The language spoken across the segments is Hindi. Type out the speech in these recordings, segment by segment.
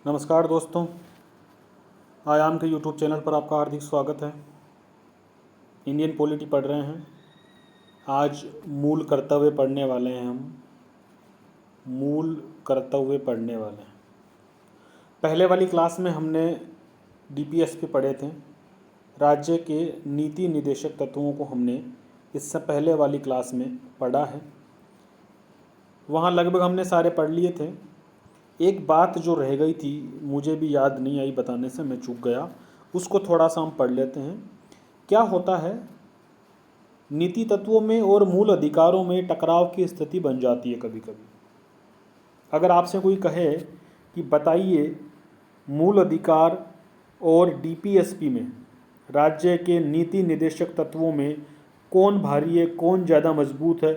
नमस्कार दोस्तों, आयाम के यूट्यूब चैनल पर आपका हार्दिक स्वागत है। इंडियन पॉलिटी पढ़ रहे हैं। आज मूल कर्तव्य पढ़ने वाले हैं हम। मूल कर्तव्य पढ़ने वाले हैं। पहले वाली क्लास में हमने डीपीएसपी पढ़े थे। राज्य के नीति निदेशक तत्वों को हमने इससे पहले वाली क्लास में पढ़ा है। वहाँ लगभग हमने सारे पढ़ लिए थे। एक बात जो रह गई थी, मुझे भी याद नहीं आई बताने से, मैं चूक गया, उसको थोड़ा सा हम पढ़ लेते हैं। क्या होता है, नीति तत्वों में और मूल अधिकारों में टकराव की स्थिति बन जाती है कभी कभी। अगर आपसे कोई कहे कि बताइए मूल अधिकार और डीपीएसपी में, राज्य के नीति निदेशक तत्वों में कौन भारी है, कौन ज़्यादा मजबूत है,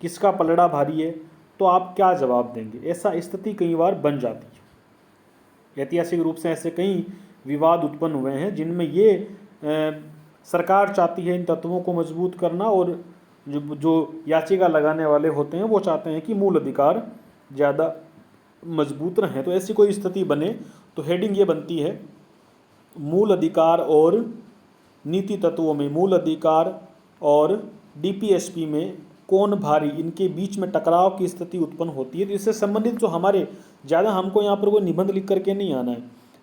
किसका पलड़ा भारी है, तो आप क्या जवाब देंगे? ऐसा स्थिति कई बार बन जाती है। ऐतिहासिक रूप से ऐसे कई विवाद उत्पन्न हुए हैं जिनमें ये सरकार चाहती है इन तत्वों को मजबूत करना, और जो याचिका लगाने वाले होते हैं वो चाहते हैं कि मूल अधिकार ज़्यादा मजबूत रहें। तो ऐसी कोई स्थिति बने तो हेडिंग ये बनती है, मूल अधिकार और नीति तत्वों में, मूल अधिकार और डीपीएसपी में कौन भारी, इनके बीच में टकराव की स्थिति उत्पन्न होती है। तो इससे संबंधित जो हमारे ज़्यादा, हमको यहाँ पर कोई निबंध लिख करके नहीं आना है।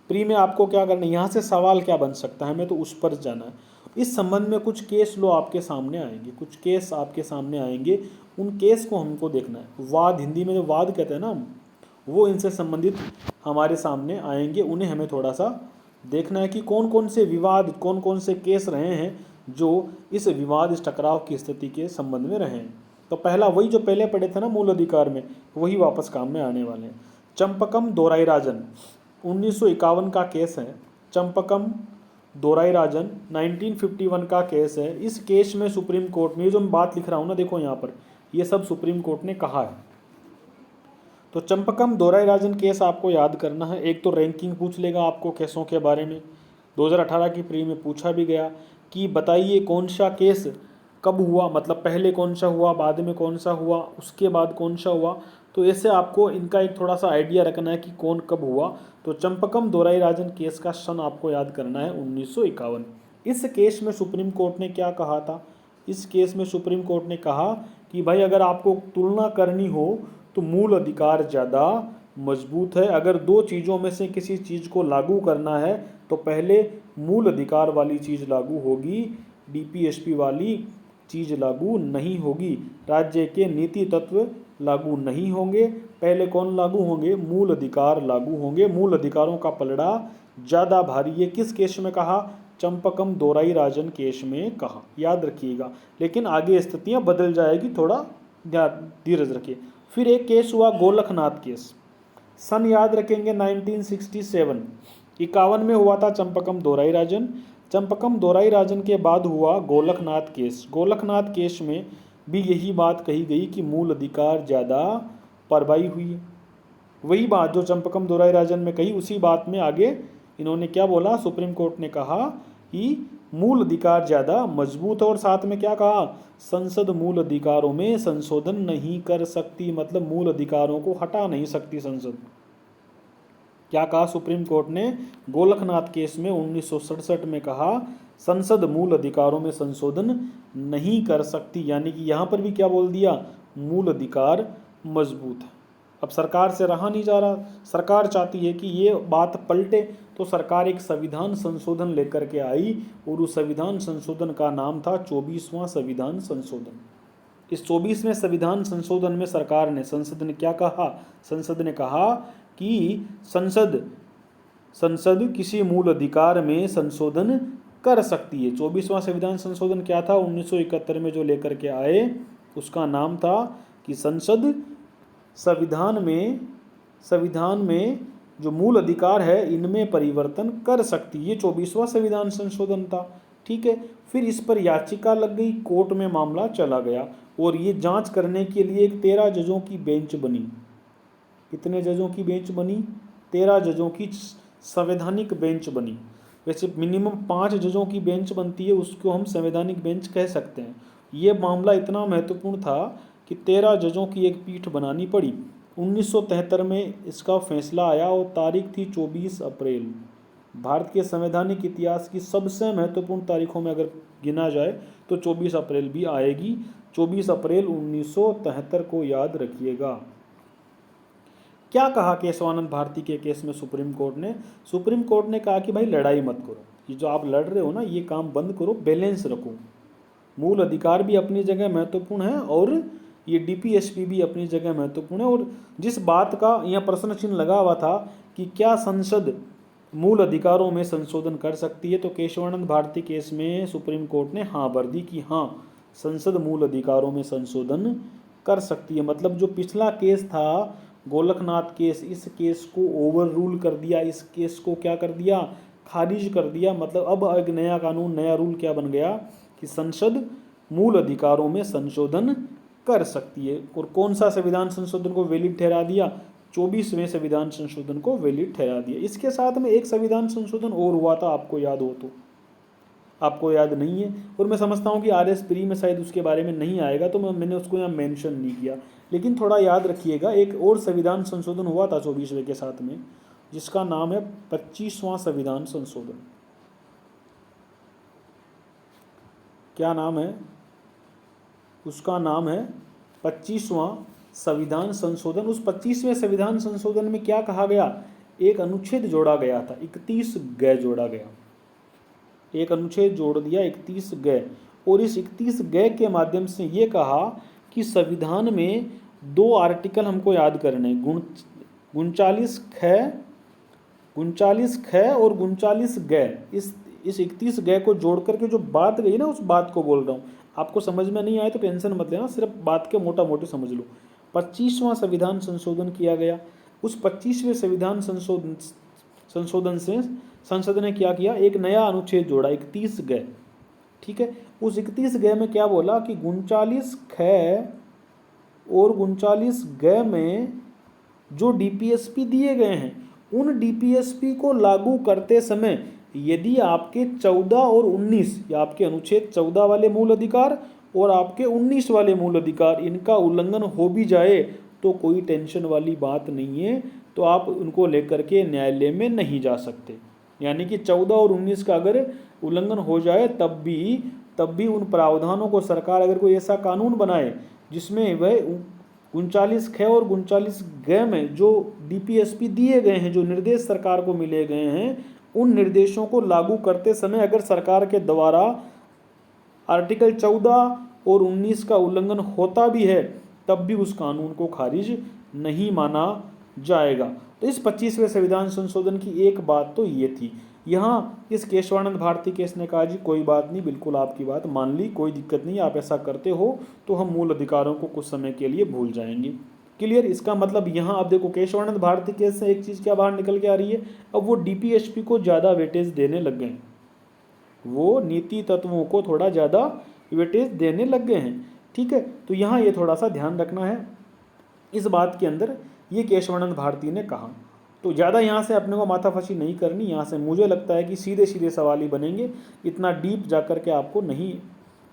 प्री में आपको क्या करना है, यहाँ से सवाल क्या बन सकता है, हमें तो उस पर जाना है। इस संबंध में कुछ केस लो आपके सामने आएंगे, कुछ केस आपके सामने आएंगे, उन केस को हमको देखना है। वाद, हिंदी में जो वाद कहते हैं ना हम, वो इनसे संबंधित हमारे सामने आएंगे। उन्हें हमें थोड़ा सा देखना है कि कौन कौन से विवाद, कौन कौन से केस रहे हैं जो इस विवाद, इस टकराव की स्थिति के संबंध में रहे हैं। तो पहला वही जो पहले पढ़े थे ना मूल अधिकार में, वही वापस काम में आने वाले हैं। चंपकम दोराईराजन 1951 का केस है। चंपकम दोराईराजन 1951 का केस है। इस केस में सुप्रीम कोर्ट में, ये जो मैं बात लिख रहा हूँ ना, देखो यहाँ पर ये सब सुप्रीम कोर्ट ने कहा है। तो चंपकम दोराईराजन केस आपको याद करना है। एक तो रैंकिंग पूछ लेगा आपको केसों के बारे में। 2018 की प्री में पूछा भी गया कि बताइए कौन सा केस कब हुआ, मतलब पहले कौन सा हुआ, बाद में कौन सा हुआ, उसके बाद कौन सा हुआ। तो ऐसे आपको इनका एक थोड़ा सा आइडिया रखना है कि कौन कब हुआ। तो चंपकम दोराईराजन केस का सन आपको याद करना है 1951। इस केस में सुप्रीम कोर्ट ने क्या कहा था? इस केस में सुप्रीम कोर्ट ने कहा कि भाई अगर आपको तुलना करनी हो तो मूल अधिकार ज़्यादा मजबूत है। अगर दो चीज़ों में से किसी चीज़ को लागू करना है तो पहले मूल अधिकार वाली चीज़ लागू होगी, डीपीएसपी वाली चीज़ लागू नहीं होगी। राज्य के नीति तत्व लागू नहीं होंगे। पहले कौन लागू होंगे? मूल अधिकार लागू होंगे। मूल अधिकारों का पलड़ा ज़्यादा भारी है। किस केस में कहा? चंपकम दोराईराजन केस में कहा, याद रखिएगा। लेकिन आगे स्थितियाँ बदल जाएगी, थोड़ा धीरज रखिए। फिर एक केस हुआ गोलखनाथ केस, सन याद रखेंगे 1967। 51 में हुआ था चंपकम दोराईराजन। चंपकम दोराईराजन के बाद हुआ गोलखनाथ केस। गोलखनाथ केस में भी यही बात कही गई कि मूल अधिकार ज़्यादा परवाही हुई है। वही बात जो चंपकम दोराईराजन में कही, उसी बात में आगे इन्होंने क्या बोला? सुप्रीम कोर्ट ने कहा कि मूल अधिकार ज़्यादा मजबूत है। और साथ में क्या कहा? संसद मूल अधिकारों में संशोधन नहीं कर सकती, मतलब मूल अधिकारों को हटा नहीं सकती संसद। क्या कहा सुप्रीम कोर्ट ने? गोलखनाथ केस में 1967 में कहा संसद मूल अधिकारों में संशोधन नहीं कर सकती। यानी कि यहाँ पर भी क्या बोल दिया? मूल अधिकार मजबूत है। अब सरकार से रहा नहीं जा रहा, सरकार चाहती है कि ये बात पलटे, तो सरकार एक संविधान संशोधन लेकर के आई, और उस संविधान संशोधन का नाम था 24वां संविधान संशोधन। इस 24वें संविधान संशोधन में सरकार ने, संसद ने क्या कहा? संसद ने कहा कि संसद किसी मूल अधिकार में संशोधन कर सकती है। 24वां संविधान संशोधन क्या था? 1971 में जो लेकर के आए, उसका नाम था कि संसद संविधान में जो मूल अधिकार है इनमें परिवर्तन कर सकती है। ये 24वां संविधान संशोधन था। ठीक है। फिर इस पर याचिका लग गई, कोर्ट में मामला चला गया, और ये जांच करने के लिए एक 13 जजों की बेंच बनी। कितने जजों की बेंच बनी? 13 जजों की संवैधानिक बेंच बनी। वैसे मिनिमम 5 जजों की बेंच बनती है, उसको हम संवैधानिक बेंच कह सकते हैं। ये मामला इतना महत्वपूर्ण था कि 13 जजों की एक पीठ बनानी पड़ी। 1973 में इसका फैसला आया और तारीख थी 24 अप्रैल। भारत के संवैधानिक इतिहास की सबसे महत्वपूर्ण तारीखों में अगर गिना जाए तो 24 अप्रैल भी आएगी। 24 अप्रैल 1973 को याद रखिएगा। क्या कहा केशवानंद भारती के केस में सुप्रीम कोर्ट ने? सुप्रीम कोर्ट ने कहा कि भाई लड़ाई मत करो, ये जो आप लड़ रहे हो ना ये काम बंद करो, बैलेंस रखो। मूल अधिकार भी अपनी जगह महत्वपूर्ण है और ये डीपीएसपी भी अपनी जगह महत्वपूर्ण है। और जिस बात का यहाँ प्रश्न चिन्ह लगा हुआ था कि क्या संसद मूल अधिकारों में संशोधन कर सकती है, तो केशवानंद भारती केस में सुप्रीम कोर्ट ने हाँ भर दी कि हाँ संसद मूल अधिकारों में संशोधन कर सकती है। मतलब जो पिछला केस था गोलकनाथ केस, इस केस को ओवर रूल कर दिया, इस केस को क्या कर दिया, खारिज कर दिया। मतलब अब एक नया कानून, नया रूल क्या बन गया कि संसद मूल अधिकारों में संशोधन कर सकती है। और कौन सा संविधान संशोधन को वैलिड ठहरा दिया? 24वें संविधान संशोधन को वैलिड ठहरा दिया। इसके साथ में एक संविधान संशोधन और हुआ था, आपको याद हो तो, आपको याद नहीं है और मैं समझता हूँ कि RS प्री में शायद उसके बारे में नहीं आएगा, तो मैंने उसको यहाँ मेंशन नहीं किया। लेकिन थोड़ा याद रखिएगा, एक और संविधान संशोधन हुआ था 24वें के साथ में, जिसका नाम है 25वां संविधान संशोधन। क्या नाम है उसका? नाम है 25वां संविधान संशोधन। उस 25वें संविधान संशोधन में क्या कहा गया? एक अनुच्छेद जोड़ा गया था, 31 ग जोड़ा गया, एक अनुच्छेद जोड़ दिया 31 ग। और इस 31 ग के माध्यम से ये कहा कि संविधान में 2 आर्टिकल हमको याद करने, 39 ख और 39 ग। इस 31 ग को जोड़ करके जो बात गई ना, उस बात को बोल रहा हूँ। आपको समझ में नहीं आए तो टेंशन मत लेना, सिर्फ बात के मोटा मोटी समझ लो। 25वां संविधान संशोधन किया गया। उस 25वें संविधान संशोधन से संसद ने क्या किया? एक नया अनुच्छेद जोड़ा, 31 ग। ठीक है, उस 31 ग में क्या बोला कि 39 ख और 39 ग में जो डीपीएसपी दिए गए हैं, उन डीपीएसपी को लागू करते समय यदि आपके 14 और 19, या आपके अनुच्छेद 14 वाले मूल अधिकार और आपके 19 वाले मूल अधिकार, इनका उल्लंघन हो भी जाए तो कोई टेंशन वाली बात नहीं है, तो आप उनको लेकर के न्यायालय में नहीं जा सकते। यानी कि 14 और 19 का अगर उल्लंघन हो जाए तब भी उन प्रावधानों को सरकार अगर कोई ऐसा कानून बनाए जिसमें वह 39 ख और 39 ग में जो डीपीएसपी दिए गए हैं, जो निर्देश सरकार को मिले गए हैं, उन निर्देशों को लागू करते समय अगर सरकार के द्वारा आर्टिकल 14 और 19 का उल्लंघन होता भी है तब भी उस कानून को खारिज नहीं माना जाएगा। तो इस 25वें संविधान संशोधन की एक बात तो ये थी। यहाँ इस केशवानंद भारती केस ने कहा जी कोई बात नहीं, बिल्कुल आपकी बात मान ली, कोई दिक्कत नहीं, आप ऐसा करते हो तो हम मूल अधिकारों को कुछ समय के लिए भूल जाएंगे। क्लियर? इसका मतलब यहाँ आप देखो केशवानंद भारती केस से एक चीज़ क्या बाहर निकल के आ रही है, अब वो डीपीएसपी को ज़्यादा वेटेज देने लग गए, वो नीति तत्वों को थोड़ा ज़्यादा वेटेज देने लग गए हैं। ठीक है, तो यहाँ ये थोड़ा सा ध्यान रखना है इस बात के अंदर, ये केशवानंद भारती ने कहा। तो ज़्यादा यहाँ से अपने को माथाफसी नहीं करनी, यहाँ से मुझे लगता है कि सीधे सीधे सवाल ही बनेंगे, इतना डीप जा कर के आपको नहीं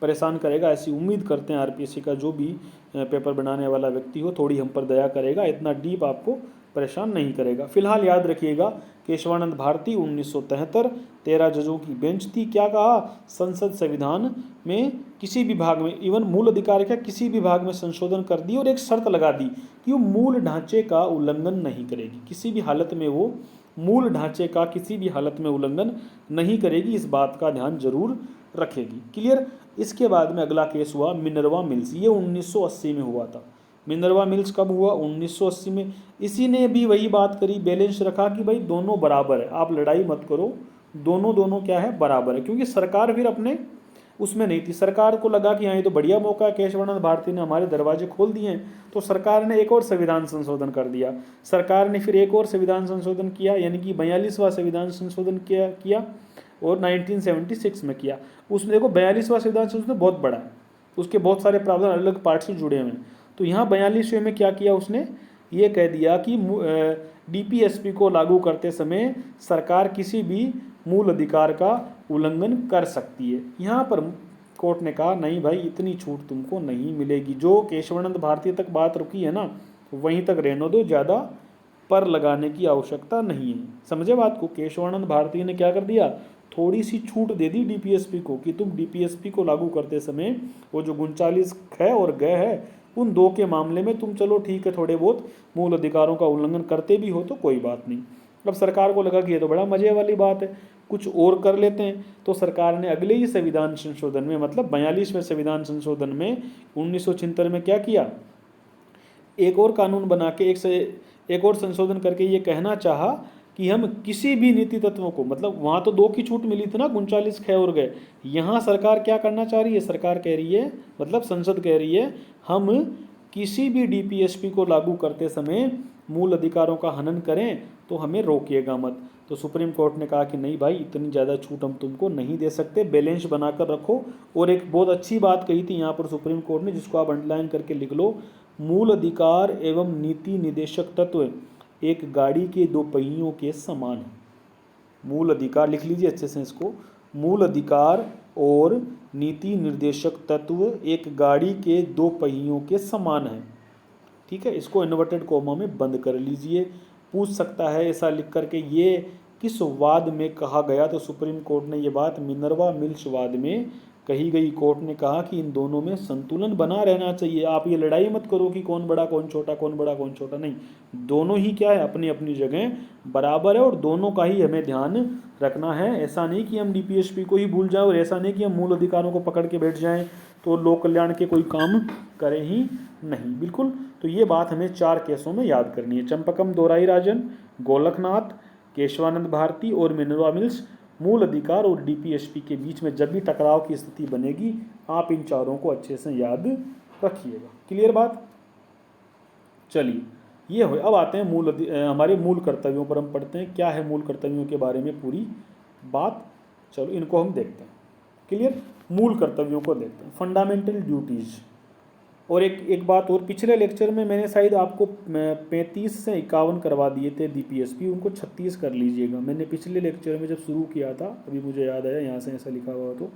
परेशान करेगा, ऐसी उम्मीद करते हैं। आरपीएससी का जो भी पेपर बनाने वाला व्यक्ति हो थोड़ी हम पर दया करेगा, इतना डीप आपको परेशान नहीं करेगा। फिलहाल याद रखिएगा केशवानंद भारती 1973, 13 जजों की बेंच थी। क्या कहा? संसद संविधान में किसी भी भाग में, इवन मूल अधिकार का किसी भी भाग में संशोधन कर दी और एक शर्त लगा दी कि वो मूल ढांचे का उल्लंघन नहीं करेगी, किसी भी हालत में वो मूल ढांचे का किसी भी हालत में उल्लंघन नहीं करेगी, इस बात का ध्यान जरूर रखेगी। क्लियर? इसके बाद में अगला केस हुआ मिनर्वा मिल्स, ये 1980 में हुआ था। मिनर्वा मिल्स कब हुआ? 1980 में। इसी ने भी वही बात करी, बैलेंस रखा कि भाई दोनों बराबर है, आप लड़ाई मत करो, दोनों क्या है, बराबर है। क्योंकि सरकार फिर अपने उसमें नहीं थी, सरकार को लगा कि हाँ ये तो बढ़िया मौका है, केशवानंद भारती ने हमारे दरवाजे खोल दिए हैं, तो सरकार ने एक और संविधान संशोधन कर दिया। सरकार ने फिर एक और संविधान संशोधन किया, यानी कि 42वां संविधान संशोधन किया और 1976 में किया। उसमें देखो 42वां संविधान संशोधन बहुत बड़ा है, उसके बहुत सारे प्रावधान अलग अलग पार्ट से जुड़े हुए हैं। तो यहाँ 42वें में क्या किया उसने? ये कह दिया कि डीपीएसपी को लागू करते समय सरकार किसी भी मूल अधिकार का उल्लंघन कर सकती है। यहाँ पर कोर्ट ने कहा नहीं भाई, इतनी छूट तुमको नहीं मिलेगी। जो केशवानंद भारती तक बात रुकी है ना, वहीं तक रहने दो, ज़्यादा पर लगाने की आवश्यकता नहीं है। समझे बात को? केशवानंद भारती ने क्या कर दिया, थोड़ी सी छूट दे दी डीपीएसपी को कि तुम डीपीएसपी को लागू करते समय वो जो 39 ख और ग है उन दो के मामले में तुम चलो ठीक है थोड़े बहुत मूल अधिकारों का उल्लंघन करते भी हो तो कोई बात नहीं। अब सरकार को लगा कि ये तो बड़ा मजे वाली बात है, कुछ और कर लेते हैं, तो सरकार ने अगले ही संविधान संशोधन में, मतलब 42वें संविधान संशोधन में 1976 में क्या किया, एक और कानून बना के एक और संशोधन करके ये कहना चाहा कि हम किसी भी नीति तत्वों को, मतलब वहाँ तो दो की छूट मिली थी ना, 39 ख और गए, यहाँ सरकार क्या करना चाह रही है, सरकार कह रही है, मतलब संसद कह रही है, हम किसी भी डीपीएसपी को लागू करते समय मूल अधिकारों का हनन करें तो हमें रोकिएगा मत। तो सुप्रीम कोर्ट ने कहा कि नहीं भाई, इतनी ज़्यादा छूट हम तुमको नहीं दे सकते, बैलेंस बनाकर रखो। और एक बहुत अच्छी बात कही थी यहाँ पर सुप्रीम कोर्ट ने, जिसको आप अंडरलाइन करके लिख लो, मूल अधिकार एवं नीति निर्देशक तत्व एक गाड़ी के दो पहियों के समान है। मूल अधिकार लिख लीजिए अच्छे से इसको, मूल अधिकार और नीति निर्देशक तत्व एक गाड़ी के दो पहियों के समान है। ठीक है, इसको इन्वर्टेड कोमा में बंद कर लीजिए। पूछ सकता है ऐसा लिख करके ये किस वाद में कहा गया, तो सुप्रीम कोर्ट ने ये बात मिनर्वा मिल्स वाद में कही गई। कोर्ट ने कहा कि इन दोनों में संतुलन बना रहना चाहिए, आप ये लड़ाई मत करो कि कौन बड़ा कौन छोटा, कौन बड़ा कौन छोटा, नहीं, दोनों ही क्या है, अपनी अपनी जगह बराबर है और दोनों का ही हमें ध्यान रखना है। ऐसा नहीं कि हम डीपीएसपी को ही भूल जाएं और ऐसा नहीं कि हम मूल अधिकारों को पकड़ के बैठ जाएं तो लोक कल्याण के कोई काम करें ही नहीं, बिल्कुल। तो ये बात हमें 4 केसों में याद करनी है, चंपकम दोराईराजन, गोलकनाथ, केशवानंद भारती और मिनर्वा मिल्स। मूल अधिकार और डीपीएसपी के बीच में जब भी टकराव की स्थिति बनेगी, आप इन चारों को अच्छे से याद रखिएगा। क्लियर बात? चलिए ये हो, अब आते हैं हमारे मूल कर्तव्यों पर। हम पढ़ते हैं क्या है मूल कर्तव्यों के बारे में पूरी बात। चलो इनको हम देखते हैं। क्लियर? मूल कर्तव्यों को देखते हैं, फंडामेंटल ड्यूटीज़। और एक बात और, पिछले लेक्चर में मैंने शायद आपको 35 से 51 करवा दिए थे डीपीएसपी, उनको 36 कर लीजिएगा। मैंने पिछले लेक्चर में जब शुरू किया था, अभी मुझे याद आया यहाँ से ऐसा लिखा हुआ, तो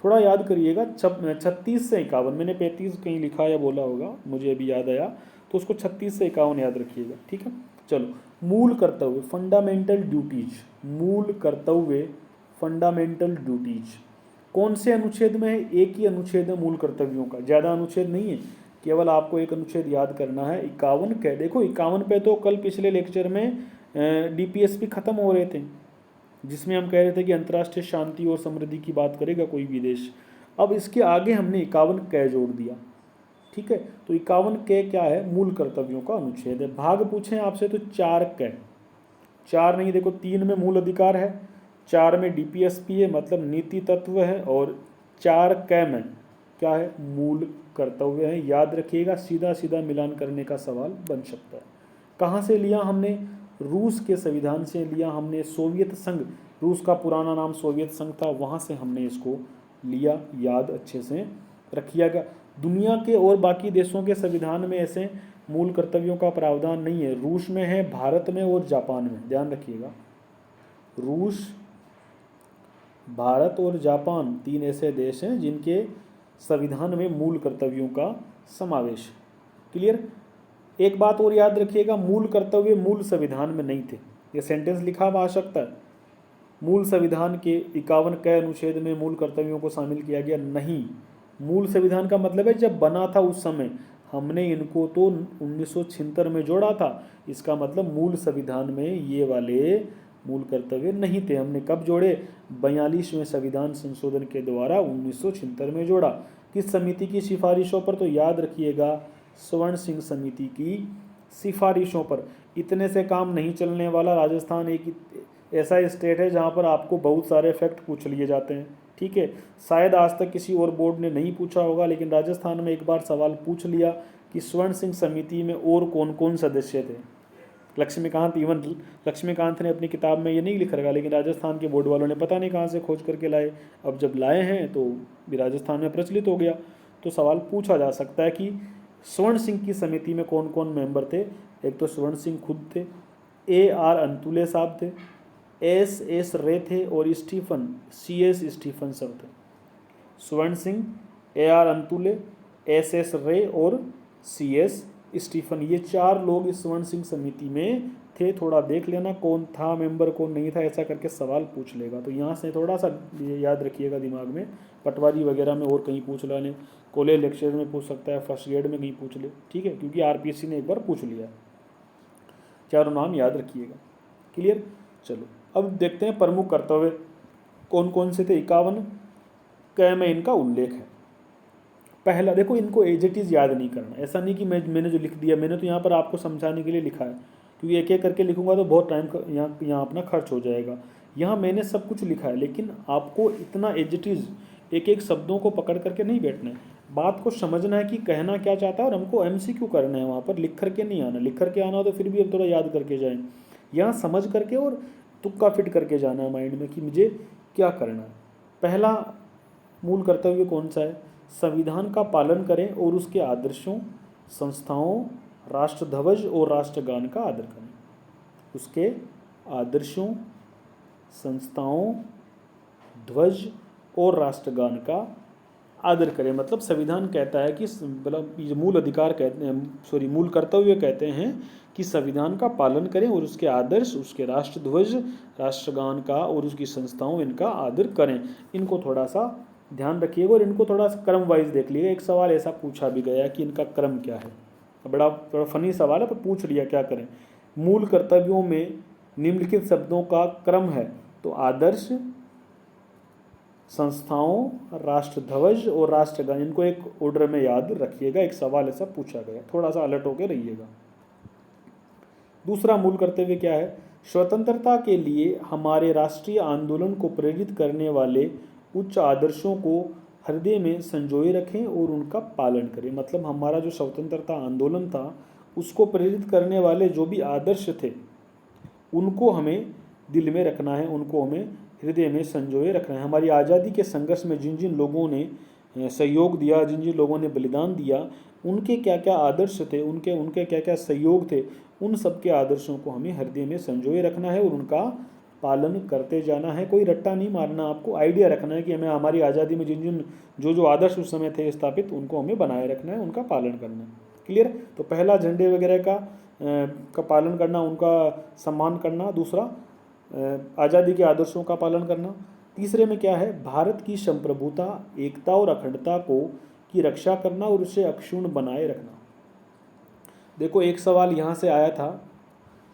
थोड़ा याद करिएगा। 36 से 51, मैंने 35 कहीं लिखा या बोला होगा, मुझे अभी याद आया, तो उसको 36 से 51 याद रखिएगा। ठीक है, चलो मूल कर्तव्य, फंडामेंटल ड्यूटीज, मूल कर्तव्य फंडामेंटल ड्यूटीज कौन से अनुच्छेद में है? एक ही अनुच्छेद है मूल कर्तव्यों का, ज़्यादा अनुच्छेद नहीं है, केवल आपको एक अनुच्छेद याद करना है, 51 का। देखो 51 पे तो कल पिछले लेक्चर में डीपीएसपी खत्म हो रहे थे, जिसमें हम कह रहे थे कि अंतर्राष्ट्रीय शांति और समृद्धि की बात करेगा कोई भी देश। अब इसके आगे हमने 51 क जोड़ दिया। ठीक है, तो 51 क क्या है? मूल कर्तव्यों का अनुच्छेद है। भाग पूछें आपसे तो 4 क, 4 नहीं, देखो 3 में मूल अधिकार है, 4 में डीपीएसपी है, मतलब नीति तत्व है, और 4 क में क्या है? मूल कर्तव्य है। याद रखिएगा, सीधा सीधा मिलान करने का सवाल बन सकता है। कहाँ से लिया हमने? रूस के संविधान से लिया हमने, सोवियत संघ, रूस का पुराना नाम सोवियत संघ था, वहाँ से हमने इसको लिया, याद अच्छे से रखिएगा। दुनिया के और बाकी देशों के संविधान में ऐसे मूल कर्तव्यों का प्रावधान नहीं है। रूस में है, भारत में और जापान में, ध्यान रखिएगा। रूस, भारत और जापान 3 ऐसे देश हैं जिनके संविधान में मूल कर्तव्यों का समावेश। क्लियर? एक बात और याद रखिएगा, मूल कर्तव्य मूल संविधान में नहीं थे। ये सेंटेंस लिखा हुआ आ सकता है, मूल संविधान के 51 क अनुच्छेद में मूल कर्तव्यों को शामिल किया गया नहीं। मूल संविधान का मतलब है जब बना था उस समय, हमने इनको तो 1976 में जोड़ा था, इसका मतलब मूल संविधान में ये वाले मूल कर्तव्य नहीं थे। हमने कब जोड़े? 42वें संविधान संशोधन के द्वारा 1976 में जोड़ा। किस समिति की सिफारिशों पर? तो याद रखिएगा, स्वर्ण सिंह समिति की सिफारिशों पर। इतने से काम नहीं चलने वाला। राजस्थान एक ऐसा स्टेट है जहाँ पर आपको बहुत सारे फैक्ट पूछ लिए जाते हैं। ठीक है, शायद आज तक किसी और बोर्ड ने नहीं पूछा होगा, लेकिन राजस्थान में एक बार सवाल पूछ लिया कि स्वर्ण सिंह समिति में और कौन कौन सदस्य थे। लक्ष्मीकांत, इवन लक्ष्मीकांत ने अपनी किताब में ये नहीं लिख रखा, लेकिन राजस्थान के बोर्ड वालों ने पता नहीं कहाँ से खोज करके लाए। अब जब लाए हैं तो भी राजस्थान में प्रचलित हो गया, तो सवाल पूछा जा सकता है कि स्वर्ण सिंह की समिति में कौन कौन मेंबर थे। एक तो स्वर्ण सिंह खुद थे, AR अंतुले साहब थे, SS रे थे, और स्टीफन CS स्टीफन सब थे। स्वर्ण सिंह, AR अंतुले, SS रे और CS स्टीफन, ये 4 लोग इस स्वर्ण सिंह समिति में थे। थोड़ा देख लेना कौन था मेंबर कौन नहीं था, ऐसा करके सवाल पूछ लेगा। तो यहाँ से थोड़ा सा ये याद रखिएगा दिमाग में, पटवारी वगैरह में और कहीं पूछ लेने, कॉलेज लेक्चर में पूछ सकता है, फर्स्ट ग्रेड में कहीं पूछ ले, ठीक है, क्योंकि आरपीएससी ने एक बार पूछ लिया। चारों नाम याद रखिएगा। क्लियर। चलो अब देखते हैं प्रमुख कर्तव्य कौन कौन से थे। 51 क में इनका उल्लेख है। पहला देखो, इनको एज इट इज़ याद नहीं करना, ऐसा नहीं कि मैंने जो लिख दिया, मैंने तो यहाँ पर आपको समझाने के लिए लिखा है, क्योंकि एक एक करके लिखूंगा तो बहुत टाइम यहाँ अपना खर्च हो जाएगा। यहाँ मैंने सब कुछ लिखा है, लेकिन आपको इतना एज इट इज़ एक एक शब्दों को पकड़ करके नहीं बैठना है, बात को समझना है कि कहना क्या चाहता है, और हमको एमसीक्यू करना है। वहाँ पर लिख करके नहीं आना, लिख करके आना हो तो फिर भी हम थोड़ा याद करके जाएँ, यहाँ समझ करके और तुक्का फिट करके जाना है माइंड में कि मुझे क्या करना है। पहला मूल कर्तव्य कौन सा है? संविधान का पालन करें और उसके आदर्शों, संस्थाओं, राष्ट्रध्वज और राष्ट्रगान का आदर करें। उसके आदर्शों, संस्थाओं, ध्वज और राष्ट्रगान का आदर करें। मतलब संविधान कहता है कि मतलब मूल अधिकार कहते हैं, मूल कर्तव्य कहते हैं कि संविधान का पालन करें और उसके आदर्श, उसके राष्ट्रध्वज, राष्ट्रगान का और उसकी संस्थाओं, इनका आदर करें। इनको थोड़ा सा ध्यान रखिएगा और इनको थोड़ा सा क्रम वाइज देख लीजिएगा। एक सवाल ऐसा पूछा भी गया कि इनका क्रम क्या है, बड़ा फनी सवाल है पर पूछ लिया, क्या करें। मूल कर्तव्यों में निम्नलिखित शब्दों का क्रम है, तो आदर्श, संस्थाओं, राष्ट्रध्वज और राष्ट्रगान, इनको एक ऑर्डर में याद रखिएगा। एक सवाल ऐसा पूछा गया, थोड़ा सा अलर्ट होकर रहिएगा। दूसरा मूल कर्तव्य क्या है? स्वतंत्रता के लिए हमारे राष्ट्रीय आंदोलन को प्रेरित करने वाले उच्च आदर्शों को हृदय में संजोए रखें और उनका पालन करें। मतलब हमारा जो स्वतंत्रता आंदोलन था, उसको प्रेरित करने वाले जो भी आदर्श थे, उनको हमें दिल में रखना है, उनको हमें हृदय में संजोए रखना है। हमारी आज़ादी के संघर्ष में जिन जिन लोगों ने सहयोग दिया, जिन जिन लोगों ने बलिदान दिया, उनके क्या क्या आदर्श थे, उनके क्या क्या सहयोग थे, उन सब के आदर्शों को हमें हृदय में संजोए रखना है और उनका पालन करते जाना है। कोई रट्टा नहीं मारना, आपको आइडिया रखना है कि हमें हमारी आज़ादी में जिन जिन जो आदर्श उस समय थे स्थापित, उनको हमें बनाए रखना है, उनका पालन करना है। क्लियर। तो पहला झंडे वगैरह का पालन करना, उनका सम्मान करना। दूसरा आज़ादी के आदर्शों का पालन करना। तीसरे में क्या है? भारत की संप्रभुता, एकता और अखंडता की रक्षा करना और उसे अक्षुण्ण बनाए रखना। देखो एक सवाल यहाँ से आया था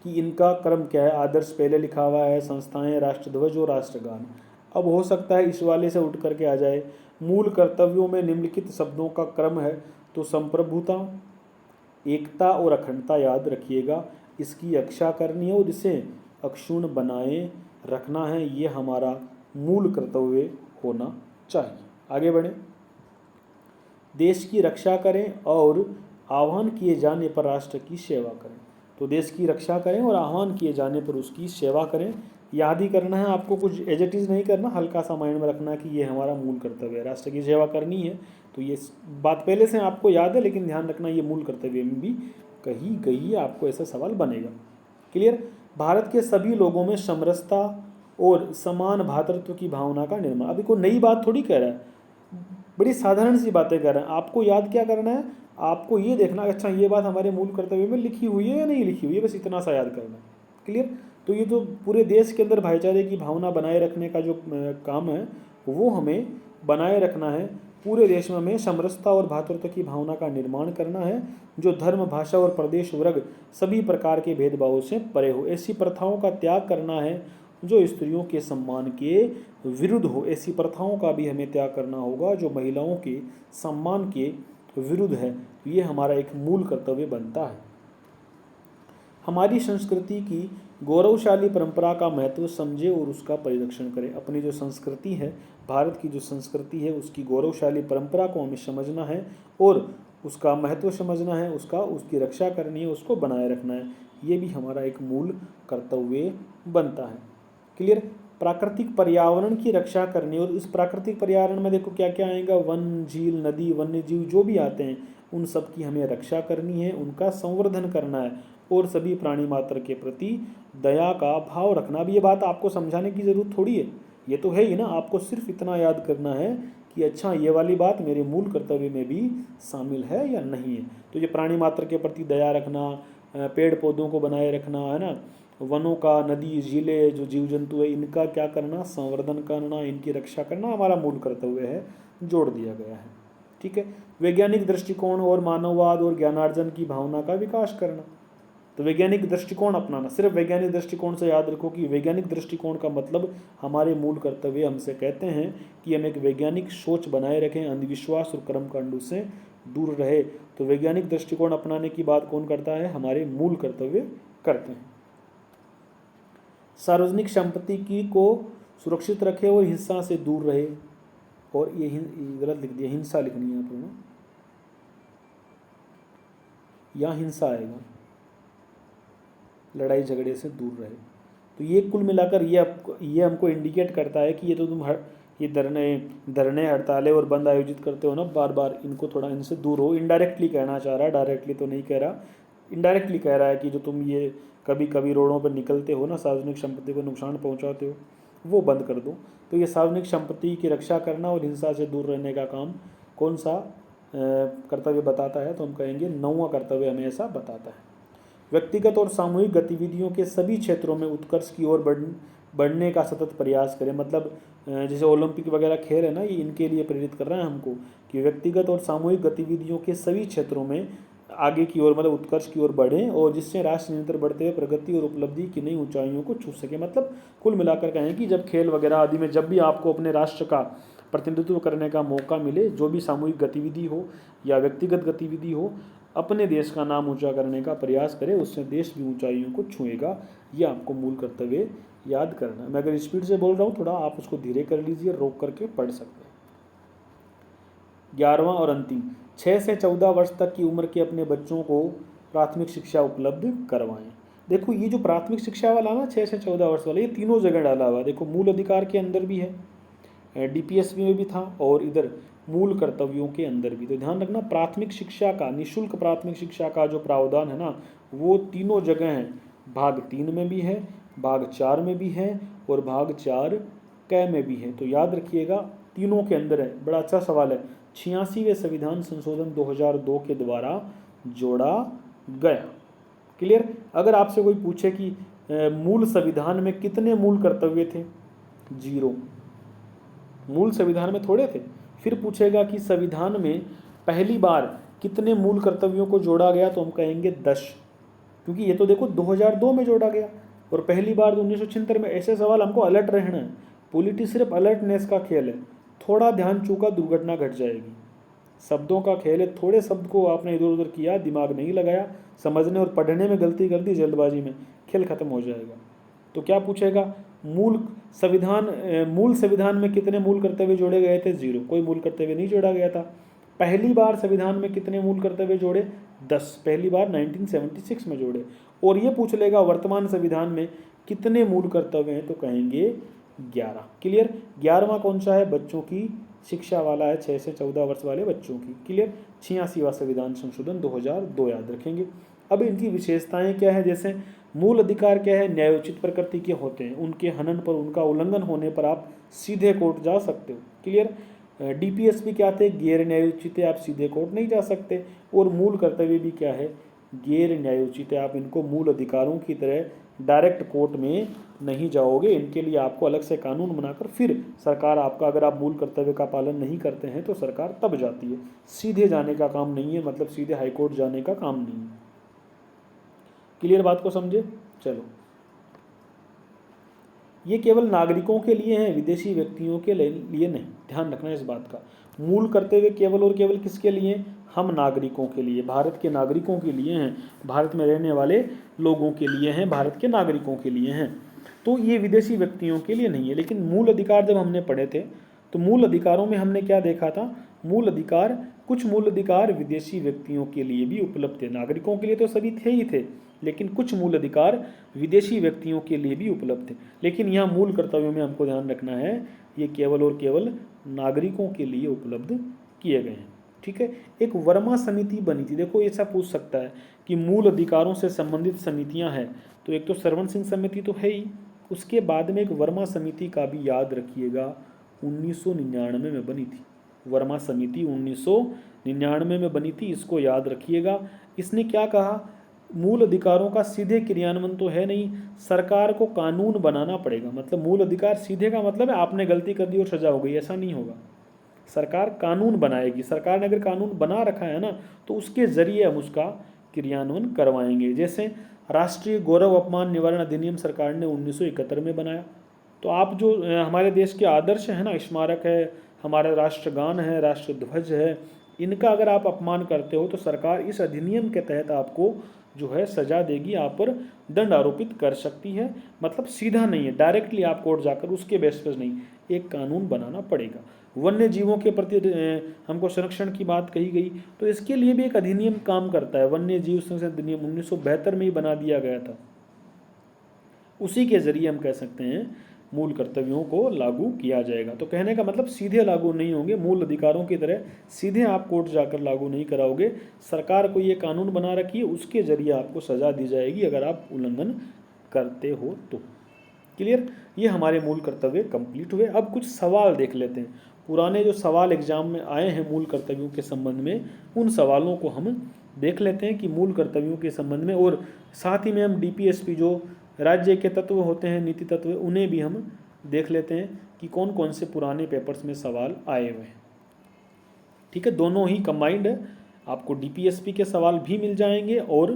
कि इनका क्रम क्या है। आदर्श पहले लिखा हुआ है, संस्थाएं, राष्ट्रध्वज और राष्ट्रगान। अब हो सकता है इस वाले से उठ करके आ जाए, मूल कर्तव्यों में निम्नलिखित शब्दों का क्रम है, तो संप्रभुता, एकता और अखंडता याद रखिएगा, इसकी रक्षा करनी है और इसे अक्षुण्ण बनाए रखना है। ये हमारा मूल कर्तव्य होना चाहिए। आगे बढ़ें। देश की रक्षा करें और आह्वान किए जाने पर राष्ट्र की सेवा करें। तो देश की रक्षा करें और आह्वान किए जाने पर उसकी सेवा करें। याद ही करना है आपको, कुछ एज इट इज़ नहीं करना, हल्का सा माइंड में रखना कि ये हमारा मूल कर्तव्य है, राष्ट्र की सेवा करनी है। तो ये बात पहले से आपको याद है, लेकिन ध्यान रखना ये मूल कर्तव्य में भी कही गई है, आपको ऐसा सवाल बनेगा। क्लियर। भारत के सभी लोगों में समरसता और समान भातृत्व की भावना का निर्माण। अभी कोई नई बात थोड़ी कह रहा है, बड़ी साधारण सी बातें कह रहे हैं। आपको याद क्या करना है? आपको ये देखना अच्छा ये बात हमारे मूल कर्तव्य में लिखी हुई है या नहीं लिखी हुई है, बस इतना सा याद करना। क्लियर। तो ये जो पूरे देश के अंदर भाईचारे की भावना बनाए रखने का जो काम है, वो हमें बनाए रखना है। पूरे देश में हमें समरसता और भातृत्व की भावना का निर्माण करना है, जो धर्म, भाषा और प्रदेश वर्ग सभी प्रकार के भेदभावों से परे हो। ऐसी प्रथाओं का त्याग करना है जो स्त्रियों के सम्मान के विरुद्ध हो। ऐसी प्रथाओं का भी हमें त्याग करना होगा जो महिलाओं के सम्मान के विरुद्ध है। ये हमारा एक मूल कर्तव्य बनता है। हमारी संस्कृति की गौरवशाली परंपरा का महत्व समझे और उसका परिरक्षण करें। अपनी जो संस्कृति है, भारत की जो संस्कृति है, उसकी गौरवशाली परंपरा को हमें समझना है और उसका महत्व समझना है, उसकी रक्षा करनी है, उसको बनाए रखना है। ये भी हमारा एक मूल कर्तव्य बनता है। क्लियर। प्राकृतिक पर्यावरण की रक्षा करनी, और इस प्राकृतिक पर्यावरण में देखो क्या क्या आएगा, वन, झील, नदी, वन्य जीव जो भी आते हैं, उन सब की हमें रक्षा करनी है, उनका संवर्धन करना है और सभी प्राणी मात्र के प्रति दया का भाव रखना। अब ये बात आपको समझाने की ज़रूरत थोड़ी है, ये तो है ही ना। आपको सिर्फ इतना याद करना है कि अच्छा ये वाली बात मेरे मूल कर्तव्य में भी शामिल है या नहीं है। तो ये प्राणी मात्र के प्रति दया रखना, पेड़ पौधों को बनाए रखना, है ना, वनों का, नदी झीलें, जो जीव जंतु है इनका क्या करना, संवर्धन करना, इनकी रक्षा करना हमारा मूल कर्तव्य है, जोड़ दिया गया है। ठीक है। वैज्ञानिक दृष्टिकोण और मानववाद और ज्ञानार्जन की भावना का विकास करना। तो वैज्ञानिक दृष्टिकोण अपनाना, सिर्फ वैज्ञानिक दृष्टिकोण से याद रखो कि वैज्ञानिक दृष्टिकोण का मतलब हमारे मूल कर्तव्य हमसे कहते हैं कि हम एक वैज्ञानिक सोच बनाए रखें, अंधविश्वास और कर्मकांडों से दूर रहे। तो वैज्ञानिक दृष्टिकोण अपनाने की बात कौन करता है, हमारे मूल कर्तव्य करते हैं। सार्वजनिक संपत्ति की को सुरक्षित रखे और हिंसा से दूर रहे। और ये गलत लिख दिया, हिंसा लिखनी है यहाँ पर, यहाँ हिंसा आएगा, लड़ाई झगड़े से दूर रहे। तो ये कुल मिलाकर ये हमको इंडिकेट करता है कि ये तो तुम ये धरने हड़तालें और बंद आयोजित करते हो ना बार बार, इनको थोड़ा इनसे दूर हो। इनडायरेक्टली कहना चाह रहा है, डायरेक्टली तो नहीं कह रहा, इनडायरेक्टली कह रहा है कि जो तुम ये कभी कभी रोडों पर निकलते हो ना, सार्वजनिक संपत्ति को नुकसान पहुंचाते हो, वो बंद कर दो। तो ये सार्वजनिक संपत्ति की रक्षा करना और हिंसा से दूर रहने का काम कौन सा कर्तव्य बताता है, तो हम कहेंगे 9वां कर्तव्य हमें ऐसा बताता है। व्यक्तिगत और सामूहिक गतिविधियों के सभी क्षेत्रों में उत्कर्ष की ओर बढ़ने का सतत प्रयास करें। मतलब जैसे ओलंपिक वगैरह खेल है ना, ये इनके लिए प्रेरित कर रहे हैं हमको कि व्यक्तिगत और सामूहिक गतिविधियों के सभी क्षेत्रों में आगे की ओर, मतलब उत्कर्ष की ओर बढ़ें, और जिससे राष्ट्र निरंतर बढ़ते हुए प्रगति और उपलब्धि की नई ऊंचाइयों को छू सके। मतलब कुल मिलाकर कहें कि जब खेल वगैरह आदि में जब भी आपको अपने राष्ट्र का प्रतिनिधित्व करने का मौका मिले, जो भी सामूहिक गतिविधि हो या व्यक्तिगत गतिविधि हो, अपने देश का नाम ऊंचा करने का प्रयास करें, उससे देश भी ऊंचाइयों को छुएगा। ये आपको मूल कर्तव्य याद करना है। मैं अगर स्पीड से बोल रहा हूँ थोड़ा आप उसको धीरे कर लीजिए, रोक करके पढ़ सकते हैं। 11वां और अंतिम, 6 से 14 वर्ष तक की उम्र के अपने बच्चों को प्राथमिक शिक्षा उपलब्ध करवाएं। देखो ये जो प्राथमिक शिक्षा वाला ना 6 से 14 वर्ष वाला, ये तीनों जगह डाला हुआ। देखो मूल अधिकार के अंदर भी है, डीपीएसपी में भी था, और इधर मूल कर्तव्यों के अंदर भी। तो ध्यान रखना, प्राथमिक शिक्षा का, निःशुल्क प्राथमिक शिक्षा का जो प्रावधान है ना, वो तीनों जगह है। भाग 3 में भी है, भाग 4 में भी है, और भाग 4 क में भी है। तो याद रखिएगा तीनों के अंदर है। बड़ा अच्छा सवाल है। 86वें संविधान संशोधन 2002 के द्वारा जोड़ा गया। क्लियर। अगर आपसे कोई पूछे कि मूल संविधान में कितने मूल कर्तव्य थे, 0, मूल संविधान में थोड़े थे। फिर पूछेगा कि संविधान में पहली बार कितने मूल कर्तव्यों को जोड़ा गया, तो हम कहेंगे 10, क्योंकि ये तो देखो 2002 में जोड़ा गया और पहली बार 1976 में। ऐसे सवाल हमको अलर्ट रहना है। पॉलिटी सिर्फ अलर्टनेस का खेल है, थोड़ा ध्यान चूका दुर्घटना घट जाएगी। शब्दों का खेल है, थोड़े शब्द को आपने इधर उधर किया, दिमाग नहीं लगाया, समझने और पढ़ने में गलती कर दी जल्दबाजी में, खेल खत्म हो जाएगा। तो क्या पूछेगा, मूल संविधान में कितने मूल कर्तव्य जोड़े गए थे, 0, कोई मूल कर्तव्य नहीं जोड़ा गया था। पहली बार संविधान में कितने मूल कर्तव्य जोड़े, 10, पहली बार 1976 में जोड़े। और ये पूछ लेगा वर्तमान संविधान में कितने मूल कर्तव्य हैं, तो कहेंगे 11। क्लियर। 11वां कौन सा है, बच्चों की शिक्षा वाला है, 6 से 14 वर्ष वाले बच्चों की। क्लियर। 86वां संविधान संशोधन 2002 याद रखेंगे। अब इनकी विशेषताएं क्या है, जैसे मूल अधिकार क्या है, न्यायोचित प्रकृति के होते हैं, उनके हनन पर, उनका उल्लंघन होने पर आप सीधे कोर्ट जा सकते हो। क्लियर। डीपीएसपी क्या थे, गैर न्यायोचित है, आप सीधे कोर्ट नहीं जा सकते। और मूल कर्तव्य भी क्या है, गैर न्यायोचित है, आप इनको मूल अधिकारों की तरह डायरेक्ट कोर्ट में नहीं जाओगे। इनके लिए आपको अलग से कानून बनाकर फिर सरकार आपका, अगर आप मूल कर्तव्य का पालन नहीं करते हैं तो सरकार तब जाती है। सीधे जाने का काम नहीं है, मतलब सीधे हाईकोर्ट जाने का काम नहीं है। क्लियर, बात को समझे। चलो, ये केवल नागरिकों के लिए हैं, विदेशी व्यक्तियों के लिए नहीं। ध्यान रखना इस बात का। मूल कर्तव्य केवल और केवल किसके लिए, हम नागरिकों के लिए, भारत के नागरिकों के लिए हैं, भारत में रहने वाले लोगों के लिए हैं, भारत के नागरिकों के लिए हैं। तो ये विदेशी व्यक्तियों के लिए नहीं है। लेकिन मूल अधिकार जब हमने पढ़े थे तो मूल अधिकारों में हमने क्या देखा था, मूल अधिकार, कुछ मूल अधिकार विदेशी व्यक्तियों के लिए भी उपलब्ध थे। नागरिकों के लिए तो सभी थे ही थे, लेकिन कुछ मूल अधिकार विदेशी व्यक्तियों के लिए भी उपलब्ध थे। लेकिन यहाँ मूल कर्तव्यों में हमको ध्यान रखना है, ये केवल और केवल नागरिकों के लिए उपलब्ध किए गए हैं। ठीक है। एक वर्मा समिति बनी थी। देखो ऐसा पूछ सकता है कि मूल अधिकारों से संबंधित समितियां हैं, तो एक तो सरवण सिंह समिति तो है ही, उसके बाद में एक वर्मा समिति का भी याद रखिएगा, 1999 में बनी थी। वर्मा समिति 1999 में बनी थी, इसको याद रखिएगा। इसने क्या कहा, मूल अधिकारों का सीधे क्रियान्वयन तो है नहीं, सरकार को कानून बनाना पड़ेगा। मतलब मूल अधिकार सीधे का मतलब है आपने गलती कर दी और सजा हो गई, ऐसा नहीं होगा। सरकार कानून बनाएगी। सरकार ने अगर कानून बना रखा है ना, तो उसके जरिए हम उसका क्रियान्वयन करवाएंगे। जैसे राष्ट्रीय गौरव अपमान निवारण अधिनियम सरकार ने 1971 में बनाया। तो आप जो हमारे देश के आदर्श है ना, स्मारक है, हमारा राष्ट्रगान है, राष्ट्रध्वज है, इनका अगर आप अपमान करते हो तो सरकार इस अधिनियम के तहत आपको जो है सजा देगी, आप पर दंड आरोपित कर सकती है। मतलब सीधा नहीं है, डायरेक्टली आप कोर्ट जाकर उसके बेस पर नहीं, एक कानून बनाना पड़ेगा। वन्य जीवों के प्रति हमको संरक्षण की बात कही गई, तो इसके लिए भी एक अधिनियम काम करता है। वन्य जीव संरक्षण अधिनियम 1972 में ही बना दिया गया था। उसी के जरिए हम कह सकते हैं मूल कर्तव्यों को लागू किया जाएगा। तो कहने का मतलब सीधे लागू नहीं होंगे, मूल अधिकारों की तरह सीधे आप कोर्ट जाकर लागू नहीं कराओगे। सरकार को ये कानून बना रखी है, उसके जरिए आपको सजा दी जाएगी अगर आप उल्लंघन करते हो तो। क्लियर? ये हमारे मूल कर्तव्य कंप्लीट हुए। अब कुछ सवाल देख लेते हैं। पुराने जो सवाल एग्जाम में आए हैं मूल कर्तव्यों के संबंध में, उन सवालों को हम देख लेते हैं कि मूल कर्तव्यों के संबंध में, और साथ ही में हम डीपीएसपी जो राज्य के तत्व होते हैं, नीति तत्व, उन्हें भी हम देख लेते हैं कि कौन कौन से पुराने पेपर्स में सवाल आए हुए हैं। ठीक है, दोनों ही कंबाइंड है, आपको डीपीएसपी के सवाल भी मिल जाएंगे और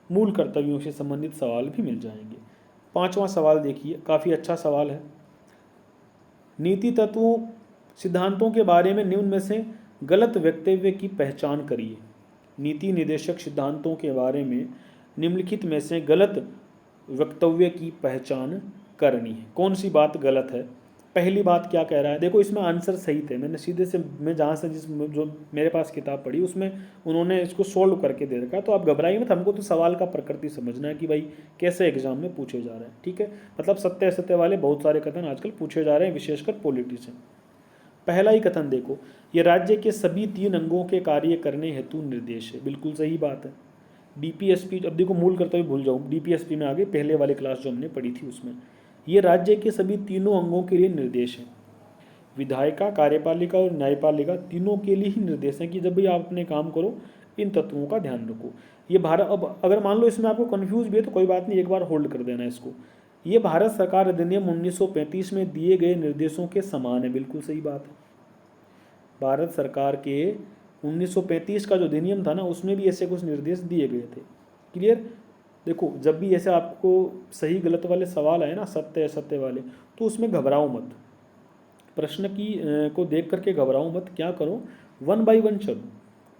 मूल कर्तव्यों से संबंधित सवाल भी मिल जाएंगे। 5वां सवाल देखिए, काफ़ी अच्छा सवाल है। नीति तत्वों सिद्धांतों के बारे में निम्न में से गलत वक्तव्य की पहचान करिए। नीति निर्देशक सिद्धांतों के बारे में निम्नलिखित में से गलत वक्तव्य की पहचान करनी है। कौन सी बात गलत है? पहली बात क्या कह रहा है, देखो इसमें आंसर सही थे। मैंने सीधे से, मैं जहाँ से जो मेरे पास किताब पढ़ी उसमें उन्होंने इसको सोल्व करके दे रखा। तो आप घबराइए मत, हमको तो सवाल का प्रकृति समझना है कि भाई कैसे एग्जाम में पूछे जा रहे हैं। ठीक है, मतलब सत्य असत्य वाले बहुत सारे कथन आजकल पूछे जा रहे हैं, विशेषकर पॉलिटी से। पहला ही कथन देखो, ये राज्य के सभी 3 अंगों के कार्य करने हेतु निर्देश है। बिल्कुल सही बात है। डीपीएसपी, अब देखो मूल कर्तव्य भूल जाऊँ, डीपीएसपी में आगे पहले वाले क्लास जो हमने पढ़ी थी उसमें, ये राज्य के सभी 3 अंगों के लिए निर्देश है। विधायिका, कार्यपालिका और न्यायपालिका तीनों के लिए ही निर्देश है कि जब भी आप अपने काम करो इन तत्वों का ध्यान रखो। ये भारत, अब अगर मान लो इसमें आपको कन्फ्यूज भी है तो कोई बात नहीं, एक बार होल्ड कर देना इसको। ये भारत सरकार अधिनियम 1935 में दिए गए निर्देशों के समान है। बिल्कुल सही बात है। भारत सरकार के 1935 का जो अधिनियम था ना, उसमें भी ऐसे कुछ निर्देश दिए गए थे। क्लियर? देखो जब भी ऐसे आपको सही गलत वाले सवाल आए ना, सत्य असत्य वाले, तो उसमें घबराओ मत। प्रश्न की को देख करके घबराओ मत। क्या करो, 1 बाय 1 चलो।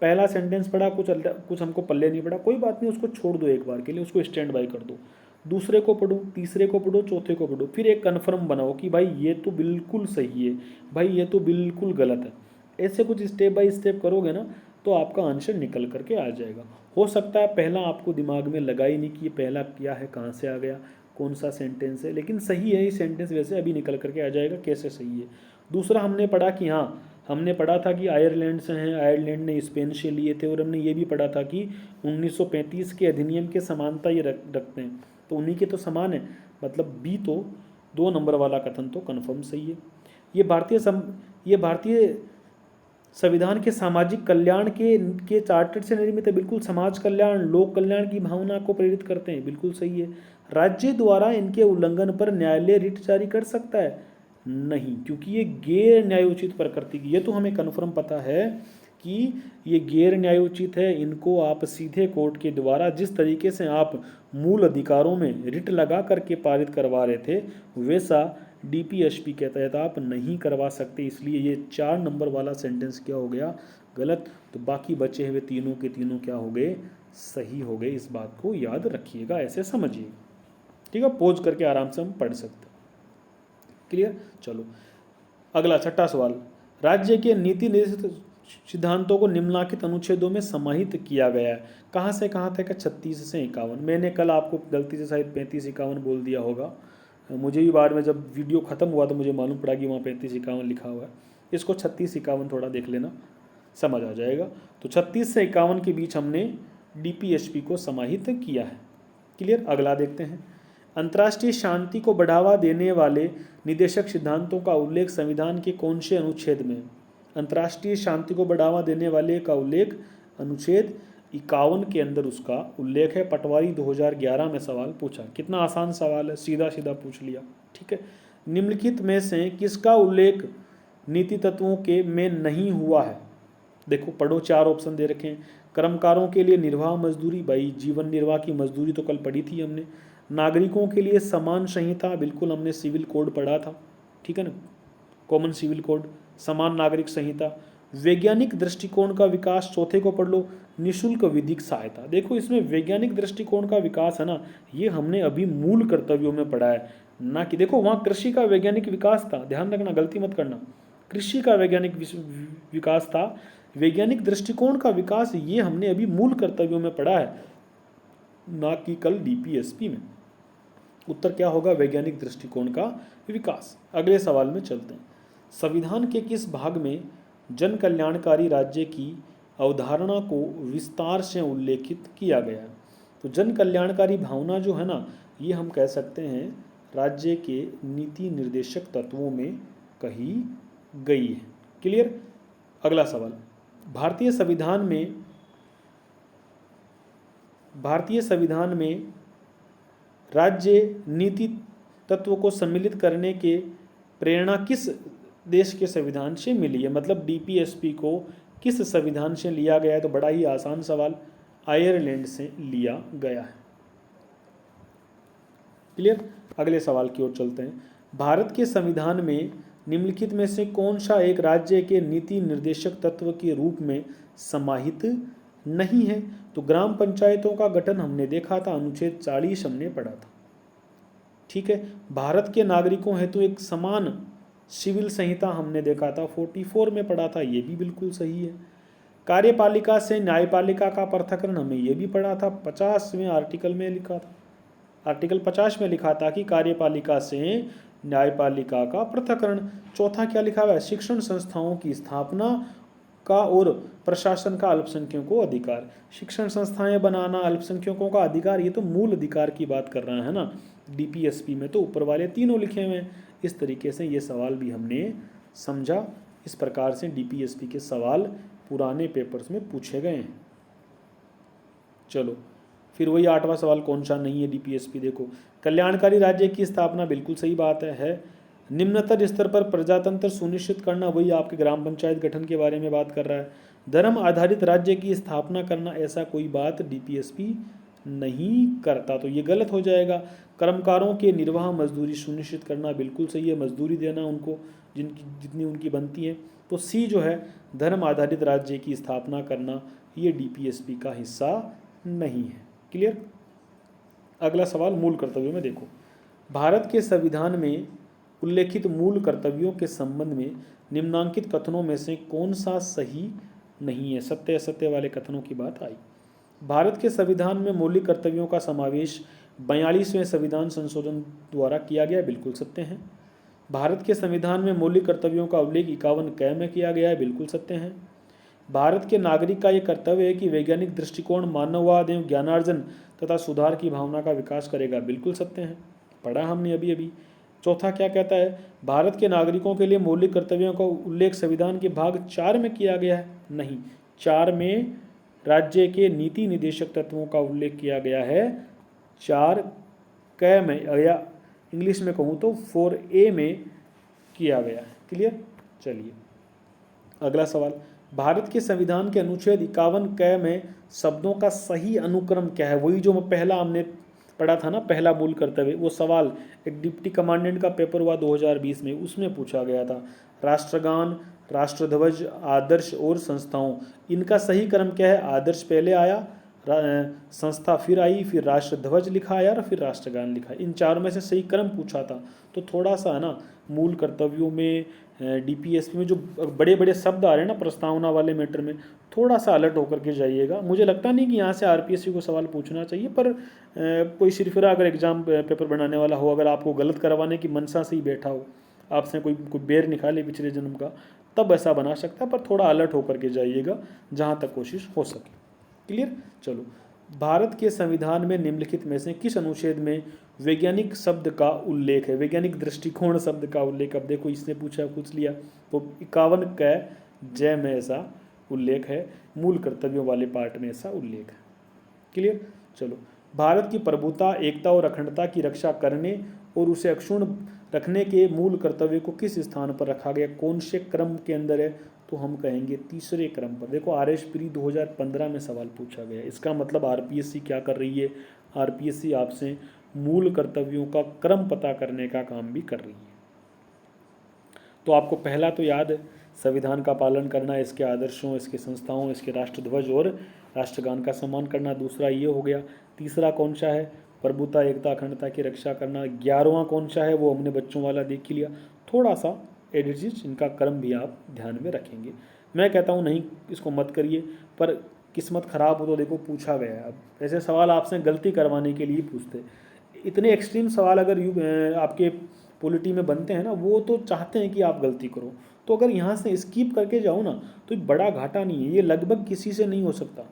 पहला सेंटेंस पढ़ा, कुछ हमको पल्ले नहीं पड़ा, कोई बात नहीं, उसको छोड़ दो एक बार के लिए, उसको स्टैंड बाय कर दो। दूसरे को पढ़ो, तीसरे को पढ़ो, चौथे को पढ़ो, फिर एक कन्फर्म बनाओ कि भाई ये तो बिल्कुल सही है, भाई ये तो बिल्कुल गलत है। ऐसे कुछ स्टेप बाय स्टेप करोगे ना तो आपका आंसर निकल करके आ जाएगा। हो सकता है पहला आपको दिमाग में लगा ही नहीं कि पहला क्या है, कहाँ से आ गया, कौन सा सेंटेंस है, लेकिन सही है ये सेंटेंस, वैसे अभी निकल करके आ जाएगा कैसे सही है। दूसरा हमने पढ़ा कि हाँ, हमने पढ़ा था कि आयरलैंड से हैं, आयरलैंड ने स्पेन से लिए थे, और हमने ये भी पढ़ा था कि 1935 के अधिनियम के समानता ये रखते हैं, तो उन्हीं के तो समान है। मतलब बी तो 2 नंबर वाला कथन तो कन्फर्म सही है। ये भारतीय संविधान के सामाजिक कल्याण के चार्टर से निर्मित है। बिल्कुल, समाज कल्याण, लोक कल्याण की भावना को प्रेरित करते हैं। बिल्कुल सही है। राज्य द्वारा इनके उल्लंघन पर न्यायालय रिट जारी कर सकता है? नहीं, क्योंकि ये गैर न्यायोचित प्रकृति की, ये तो हमें कन्फर्म पता है कि ये गैर न्यायोचित है। इनको आप सीधे कोर्ट के द्वारा, जिस तरीके से आप मूल अधिकारों में रिट लगा करके पारित करवा रहे थे, वैसा डीपीएसपी के तहत आप नहीं करवा सकते। इसलिए ये 4 नंबर वाला सेंटेंस क्या हो गया, गलत। तो बाकी बचे हुए तीनों के तीनों क्या हो गए, सही हो गए। इस बात को याद रखिएगा, ऐसे समझिए। ठीक है, पोज करके आराम से हम पढ़ सकते हैं। क्लियर? चलो अगला 6ठा सवाल, राज्य के नीति निर्देशित सिद्धांतों को निम्नलिखित अनुच्छेदों में समाहित किया गया है। कहाँ से कहाँ तक? 36 से 51। मैंने कल आपको गलती से शायद 35-51 बोल दिया होगा। मुझे भी बाद में जब वीडियो ख़त्म हुआ तो मुझे मालूम पड़ा कि वहाँ 35-51 लिखा हुआ है। इसको 36-51 थोड़ा देख लेना, समझ आ जाएगा। तो 36 से 51 के बीच हमने डीपीएसपी को समाहित किया है। क्लियर? अगला देखते हैं, अंतर्राष्ट्रीय शांति को बढ़ावा देने वाले निदेशक सिद्धांतों का उल्लेख संविधान के कौन से अनुच्छेद में? अंतर्राष्ट्रीय शांति को बढ़ावा देने वाले का उल्लेख अनुच्छेद 51 के अंदर उसका उल्लेख है। पटवारी 2011 में सवाल पूछा। कितना आसान सवाल है, सीधा सीधा पूछ लिया। ठीक है, निम्नलिखित में से किसका उल्लेख नीति तत्वों के में नहीं हुआ है? देखो पढ़ो, 4 ऑप्शन दे रखे हैं। कर्मकारों के लिए निर्वाह मजदूरी, भाई जीवन निर्वाह की मजदूरी तो कल पढ़ी थी हमने। नागरिकों के लिए समान संहिता, बिल्कुल हमने सिविल कोड पढ़ा था, ठीक है ना, कॉमन सिविल कोड, समान नागरिक संहिता। वैज्ञानिक दृष्टिकोण का विकास, चौथे को पढ़ लो, निशुल्क विधिक सहायता। देखो इसमें वैज्ञानिक दृष्टिकोण का विकास है ना, ये हमने अभी मूल कर्तव्यों में पढ़ा है ना, कि देखो वहाँ कृषि का वैज्ञानिक विकास था, ध्यान रखना, गलती मत करना, कृषि का वैज्ञानिक विकास था। वैज्ञानिक दृष्टिकोण का विकास ये हमने अभी मूल कर्तव्यों में पढ़ा है, ना कि कल डीपीएसपी में। उत्तर क्या होगा? वैज्ञानिक दृष्टिकोण का विकास। अगले सवाल में चलते हैं। संविधान के किस भाग में जन कल्याणकारी राज्य की अवधारणा को विस्तार से उल्लेखित किया गया है? तो जन कल्याणकारी भावना जो है ना, ये हम कह सकते हैं राज्य के नीति निर्देशक तत्वों में कही गई है। क्लियर? अगला सवाल, भारतीय संविधान में राज्य नीति तत्व को सम्मिलित करने के प्रेरणा किस देश के संविधान से मिली है? मतलब डीपीएसपी को किस संविधान से लिया गया है? तो बड़ा ही आसान सवाल, आयरलैंड से लिया गया है। क्लियर? अगले सवाल की ओर चलते हैं। भारत के संविधान में निम्नलिखित में से कौन सा एक राज्य के नीति निर्देशक तत्व के रूप में समाहित नहीं है? तो ग्राम पंचायतों का गठन हमने देखा था, अनुच्छेद 40 हमने पढ़ा था। ठीक है, भारत के नागरिकों हेतु एक समान सिविल संहिता हमने देखा था, 44 में पढ़ा था, ये भी बिल्कुल सही है। कार्यपालिका से न्यायपालिका का पृथक्करण हमने ये भी पढ़ा था, 50वें आर्टिकल में लिखा था, आर्टिकल 50 में लिखा था कि कार्यपालिका से न्यायपालिका का पृथक्करण। चौथा क्या लिखा हुआ है? शिक्षण संस्थाओं की स्थापना का और प्रशासन का अल्पसंख्यकों को अधिकार। शिक्षण संस्थाएं बनाना, अल्पसंख्यकों का अधिकार, ये तो मूल अधिकार की बात कर रहा है ना। डीपीएसपी में तो ऊपर वाले तीनों लिखे हुए हैं। इस तरीके से ये सवाल भी हमने समझा। इस प्रकार से डीपीएसपी के सवाल पुराने पेपर्स में पूछे गए हैं। चलो फिर वही 8वां सवाल, कौन सा नहीं है डीपीएसपी? देखो, कल्याणकारी राज्य की स्थापना, बिल्कुल सही बात है। निम्नतर स्तर पर प्रजातंत्र सुनिश्चित करना, वही आपके ग्राम पंचायत गठन के बारे में बात कर रहा है। धर्म आधारित राज्य की स्थापना करना, ऐसा कोई बात डीपीएसपी नहीं करता, तो ये गलत हो जाएगा। कर्मकारों के निर्वाह मजदूरी सुनिश्चित करना, बिल्कुल सही है, मजदूरी देना उनको जितनी उनकी बनती है। तो सी जो है, धर्म आधारित राज्य की स्थापना करना, ये डीपीएसपी का हिस्सा नहीं है। क्लियर? अगला सवाल मूल कर्तव्यों में देखो, भारत के संविधान में उल्लेखित मूल कर्तव्यों के संबंध में निम्नांकित कथनों में से कौन सा सही नहीं है? सत्य असत्य वाले कथनों की बात आई। भारत के संविधान में मौलिक कर्तव्यों का समावेश 42वें संविधान संशोधन द्वारा किया गया, बिल्कुल सत्य है। भारत के संविधान में मौलिक कर्तव्यों का उल्लेख 51 क में किया गया है, बिल्कुल सत्य है। भारत के नागरिक का ये कर्तव्य है कि वैज्ञानिक दृष्टिकोण, मानववाद एवं ज्ञानार्जन तथा सुधार की भावना का विकास करेगा, बिल्कुल सत्य है, पढ़ा हमने अभी अभी। चौथा क्या कहता है? भारत के नागरिकों के लिए मौलिक कर्तव्यों का उल्लेख संविधान के भाग 4 में किया गया है, नहीं, 4 में राज्य के नीति निर्देशक तत्वों का उल्लेख किया गया है, 4 क में, या इंग्लिश में कहूँ तो 4A में किया गया है। क्लियर? चलिए अगला सवाल, भारत के संविधान के अनुच्छेद 51 क में शब्दों का सही अनुक्रम क्या है? वही जो पहला हमने पढ़ा था ना, पहला मूल कर्तव्य, वो सवाल एक डिप्टी कमांडेंट का पेपर हुआ 2020 में, उसमें पूछा गया था। राष्ट्रगान, राष्ट्रध्वज, आदर्श और संस्थाओं, इनका सही क्रम क्या है? आदर्श पहले आया, संस्था फिर आई, फिर राष्ट्रध्वज लिखा आया और फिर राष्ट्रगान लिखा। इन चारों में से सही क्रम पूछा था। तो थोड़ा सा है ना, मूल कर्तव्यों में डीपीएसपी में जो बड़े बड़े शब्द आ रहे हैं ना प्रस्तावना वाले मैटर में, थोड़ा सा अलर्ट होकर के जाइएगा। मुझे लगता नहीं कि यहाँ से आरपीएससी को सवाल पूछना चाहिए, पर कोई सिरफिरा अगर एग्जाम पेपर बनाने वाला हो, अगर आपको गलत करवाने की मनसा से ही बैठा हो, आपसे कोई बेर निकाले पिछले जन्म का, तब ऐसा बना सकता है, पर थोड़ा अलर्ट होकर के जाइएगा जहाँ तक कोशिश हो सके। क्लियर? चलो, भारत के संविधान में निम्नलिखित में से किस अनुच्छेद में वैज्ञानिक शब्द का उल्लेख है? वैज्ञानिक दृष्टिकोण शब्द का उल्लेख, अब देखो इसने पूछा पूछ लिया, तो 51 क जय में ऐसा उल्लेख है, मूल कर्तव्यों वाले पार्ट में ऐसा उल्लेख है। क्लियर। चलो, भारत की प्रभुता, एकता और अखंडता की रक्षा करने और उसे अक्षुण्ण रखने के मूल कर्तव्य को किस स्थान पर रखा गया, कौन से क्रम के अंदर है, तो हम कहेंगे तीसरे क्रम पर। देखो RS प्री 2015 में सवाल पूछा गया, इसका मतलब RPSC क्या कर रही है, RPSC आपसे मूल कर्तव्यों का क्रम पता करने का काम भी कर रही है। तो आपको पहला तो याद है, संविधान का पालन करना, इसके आदर्शों, इसके संस्थाओं, इसके राष्ट्रध्वज और राष्ट्रगान का सम्मान करना, दूसरा ये हो गया। तीसरा कौन सा है, प्रभुता, एकता, अखंडता की रक्षा करना। 11वां कौन सा है, वो हमने बच्चों वाला देख लिया। थोड़ा सा एडिट्स, इनका क्रम भी आप ध्यान में रखेंगे। मैं कहता हूँ नहीं इसको मत करिए, पर किस्मत खराब हो तो देखो पूछा गया है। अब ऐसे सवाल आपसे गलती करवाने के लिए पूछते, इतने एक्सट्रीम सवाल अगर आपके पॉलिटी में बनते हैं ना, वो तो चाहते हैं कि आप गलती करो। तो अगर यहाँ से स्किप करके जाओ ना तो बड़ा घाटा नहीं है, ये लगभग किसी से नहीं हो सकता।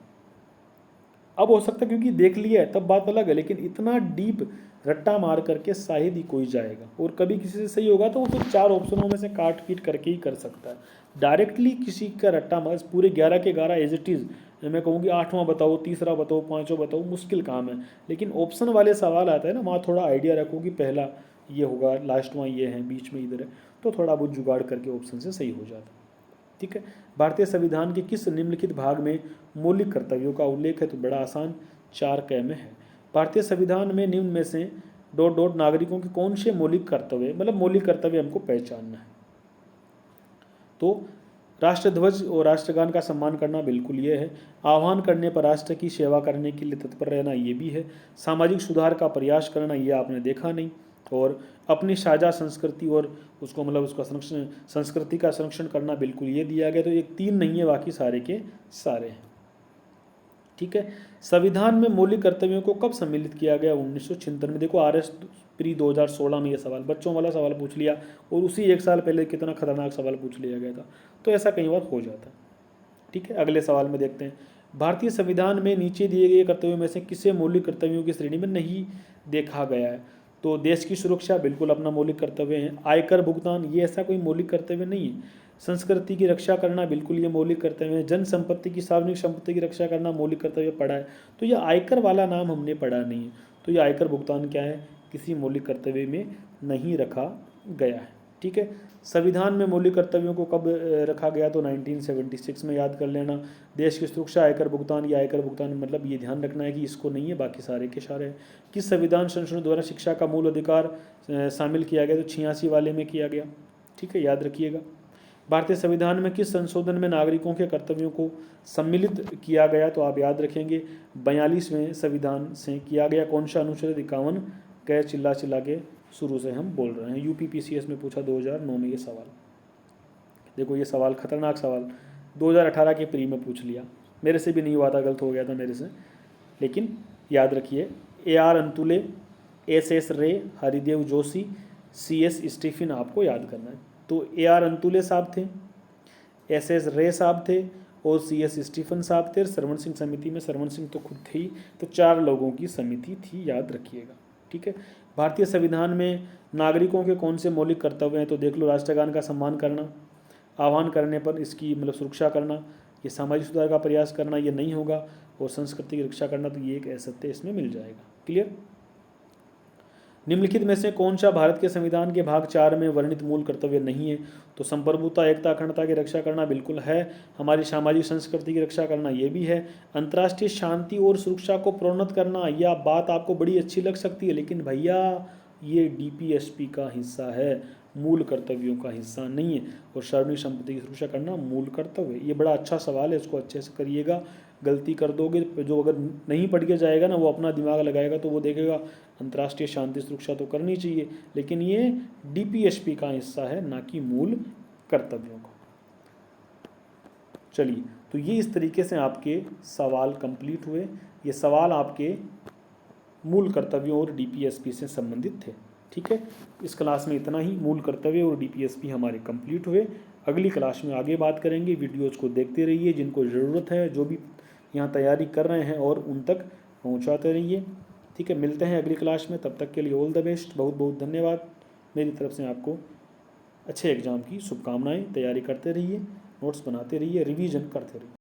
अब हो सकता है क्योंकि देख लिया है तब बात अलग है, लेकिन इतना डीप रट्टा मार करके शायद ही कोई जाएगा, और कभी किसी से सही होगा तो वो तो 4 ऑप्शनों में से काट पीट करके ही कर सकता है। डायरेक्टली किसी का रट्टा मार पूरे 11 के 11 एज इट इज़, मैं कहूँगी 8वां बताओ, तीसरा बताओ, 5वां बताओ, मुश्किल काम है। लेकिन ऑप्शन वाले सवाल आता है ना, वहाँ थोड़ा आइडिया रखो कि पहला ये होगा, लास्ट में ये है, बीच में इधर है, तो थोड़ा बहुत जुगाड़ करके ऑप्शन से सही हो जाता है। ठीक है। भारतीय संविधान के किस निम्नलिखित भाग में मौलिक कर्तव्यों का उल्लेख है, तो बड़ा आसान 4 क में है। भारतीय संविधान में निम्न में से ... नागरिकों के कौन से मौलिक कर्तव्य, मतलब मौलिक कर्तव्य हमको पहचानना है। तो राष्ट्रध्वज और राष्ट्रगान का सम्मान करना बिल्कुल ये है। आह्वान करने पर राष्ट्र की सेवा करने के लिए तत्पर रहना ये भी है। सामाजिक सुधार का प्रयास करना ये आपने देखा नहीं। और अपनी साझा संस्कृति और उसको मतलब उसका संरक्षण, संस्कृति का संरक्षण करना बिल्कुल ये दिया गया। तो ये 3 नहीं है, बाकी सारे के सारे हैं। ठीक है। संविधान में मौलिक कर्तव्यों को कब सम्मिलित किया गया, 1976 में। देखो RS प्री 2016 में ये सवाल, बच्चों वाला सवाल पूछ लिया, और उसी 1 साल पहले कितना खतरनाक सवाल पूछ लिया गया था। तो ऐसा कई बार हो जाता है। ठीक है। अगले सवाल में देखते हैं, भारतीय संविधान में नीचे दिए गए कर्तव्यों में से किसे मौलिक कर्तव्यों की श्रेणी में नहीं देखा गया है। तो देश की सुरक्षा बिल्कुल अपना मौलिक कर्तव्य है। आयकर भुगतान ये ऐसा कोई मौलिक कर्तव्य नहीं है। संस्कृति की रक्षा करना बिल्कुल ये मौलिक कर्तव्य है। जन संपत्ति की, सार्वजनिक संपत्ति की रक्षा करना मौलिक कर्तव्य पढ़ा है। तो ये आयकर वाला नाम हमने पढ़ा नहीं है। तो ये आयकर भुगतान क्या है, किसी मौलिक कर्तव्य में नहीं रखा गया है। ठीक है। संविधान में मौलिक कर्तव्यों को कब रखा गया, तो 1976 में, याद कर लेना। देश की सुरक्षा, आयकर भुगतान, या आयकर भुगतान मतलब ये ध्यान रखना है कि इसको नहीं है, बाकी सारे के सारे हैं। किस संविधान संशोधन द्वारा शिक्षा का मूल अधिकार शामिल किया गया, तो 86 वाले में किया गया। ठीक है, याद रखिएगा। भारतीय संविधान में किस संशोधन में नागरिकों के कर्तव्यों को सम्मिलित किया गया, तो आप याद रखेंगे 42वें संविधान से किया गया। कौन सा अनुच्छेद 51, कह चिल्ला चिल्ला के शुरू से हम बोल रहे हैं। UPPCS में पूछा 2009 में ये सवाल। देखो ये सवाल खतरनाक सवाल 2018 के प्री में पूछ लिया, मेरे से भी नहीं हुआ था, गलत हो गया था मेरे से, लेकिन याद रखिए। AR अंतुले, SS रे, हरिदेव जोशी, CS स्टीफन आपको याद करना है। तो AR अंतुले साहब थे, SS रे साहब थे, और CS स्टीफन साहब थे। सरवण सिंह समिति में सरवण सिंह तो खुद थे ही, तो 4 लोगों की समिति थी, याद रखिएगा। ठीक है। भारतीय संविधान में नागरिकों के कौन से मौलिक कर्तव्य हैं, तो देख लो, राष्ट्रगान का सम्मान करना, आह्वान करने पर इसकी मतलब सुरक्षा करना, ये सामाजिक सुधार का प्रयास करना ये नहीं होगा, और संस्कृति की रक्षा करना तो ये एक असत्य इसमें मिल जाएगा। क्लियर। निम्नलिखित में से कौन सा भारत के संविधान के भाग 4 में वर्णित मूल कर्तव्य नहीं है, तो संप्रभुता, एकता, अखंडता की रक्षा करना बिल्कुल है। हमारी सामाजिक संस्कृति की रक्षा करना ये भी है। अंतर्राष्ट्रीय शांति और सुरक्षा को प्रोन्नत करना, यह बात आपको बड़ी अच्छी लग सकती है, लेकिन भैया ये DPSP का हिस्सा है, मूल कर्तव्यों का हिस्सा नहीं है। और सार्वजनिक संपत्ति की सुरक्षा करना मूल कर्तव्य, ये बड़ा अच्छा सवाल है, इसको अच्छे से करिएगा। गलती कर दोगे, जो अगर नहीं पढ़ के जाएगा ना, वो अपना दिमाग लगाएगा तो वो देखेगा अंतर्राष्ट्रीय शांति सुरक्षा तो करनी चाहिए, लेकिन ये DPSP का हिस्सा है, ना कि मूल कर्तव्यों का। चलिए, तो ये इस तरीके से आपके सवाल कंप्लीट हुए। ये सवाल आपके मूल कर्तव्यों और DPSP से संबंधित थे। ठीक है। इस क्लास में इतना ही। मूल कर्तव्य और DPSP हमारे कंप्लीट हुए। अगली क्लास में आगे बात करेंगे। वीडियोज़ को देखते रहिए, जिनको ज़रूरत है, जो भी यहाँ तैयारी कर रहे हैं, और उन तक पहुँचाते रहिए। ठीक है। मिलते हैं अगली क्लास में, तब तक के लिए ऑल द बेस्ट। बहुत बहुत धन्यवाद। मेरी तरफ से आपको अच्छे एग्ज़ाम की शुभकामनाएं। तैयारी करते रहिए। नोट्स बनाते रहिए, रिवीजन करते रहिए।